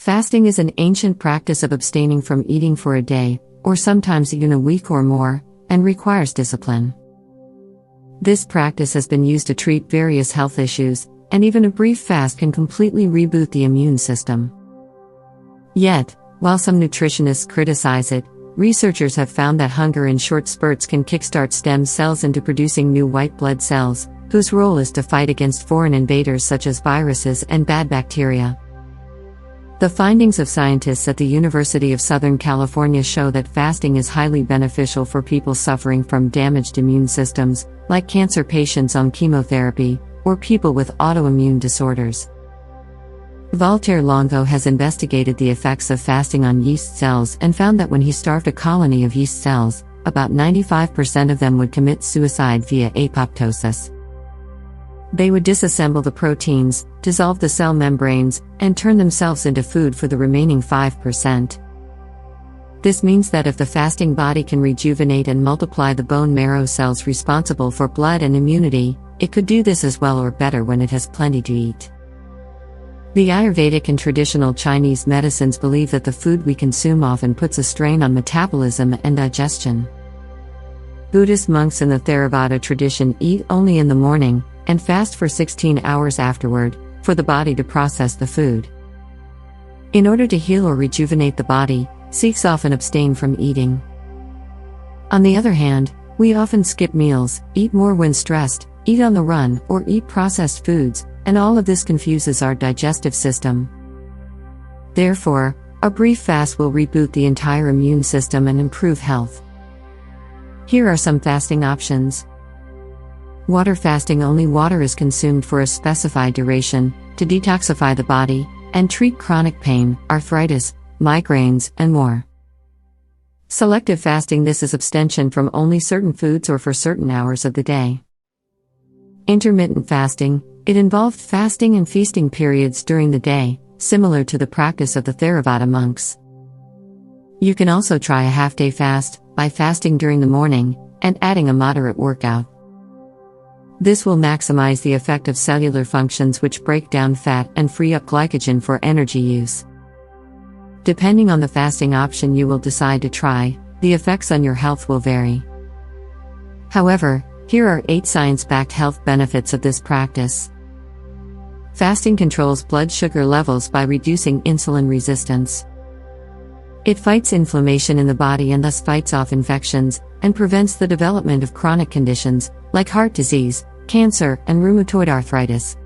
Fasting is an ancient practice of abstaining from eating for a day, or sometimes even a week or more, and requires discipline. This practice has been used to treat various health issues, and even a brief fast can completely reboot the immune system. Yet, while some nutritionists criticize it, researchers have found that hunger in short spurts can kickstart stem cells into producing new white blood cells, whose role is to fight against foreign invaders such as viruses and bad bacteria. The findings of scientists at the University of Southern California show that fasting is highly beneficial for people suffering from damaged immune systems, like cancer patients on chemotherapy, or people with autoimmune disorders. Valter Longo has investigated the effects of fasting on yeast cells and found that when he starved a colony of yeast cells, about 95% of them would commit suicide via apoptosis. They would disassemble the proteins, dissolve the cell membranes, and turn themselves into food for the remaining 5%. This means that if the fasting body can rejuvenate and multiply the bone marrow cells responsible for blood and immunity, it could do this as well or better when it has plenty to eat. The Ayurvedic and traditional Chinese medicines believe that the food we consume often puts a strain on metabolism and digestion. Buddhist monks in the Theravada tradition eat only in the morning, and fast for 16 hours afterward, for the body to process the food. In order to heal or rejuvenate the body, Sikhs often abstain from eating. On the other hand, we often skip meals, eat more when stressed, eat on the run, or eat processed foods, and all of this confuses our digestive system. Therefore, a brief fast will reboot the entire immune system and improve health. Here are some fasting options. Water fasting. Only water is consumed for a specified duration, to detoxify the body, and treat chronic pain, arthritis, migraines, and more. Selective fasting. This is abstention from only certain foods or for certain hours of the day. Intermittent fasting. It involved fasting and feasting periods during the day, similar to the practice of the Theravada monks. You can also try a half-day fast, by fasting during the morning, and adding a moderate workout. This will maximize the effect of cellular functions which break down fat and free up glycogen for energy use. Depending on the fasting option you will decide to try, the effects on your health will vary. However, here are 8 science-backed health benefits of this practice. Fasting controls blood sugar levels by reducing insulin resistance. It fights inflammation in the body and thus fights off infections, and prevents the development of chronic conditions, like heart disease, cancer, and rheumatoid arthritis.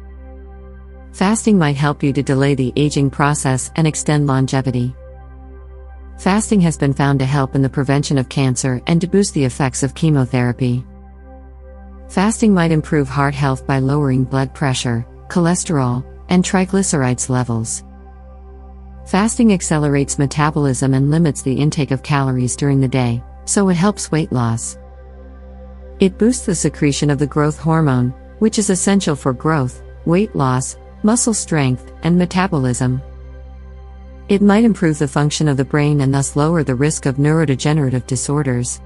Fasting might help you to delay the aging process and extend longevity. Fasting has been found to help in the prevention of cancer and to boost the effects of chemotherapy. Fasting might improve heart health by lowering blood pressure, cholesterol, and triglycerides levels. Fasting accelerates metabolism and limits the intake of calories during the day, so it helps weight loss. It boosts the secretion of the growth hormone, which is essential for growth, weight loss, muscle strength, and metabolism. It might improve the function of the brain and thus lower the risk of neurodegenerative disorders.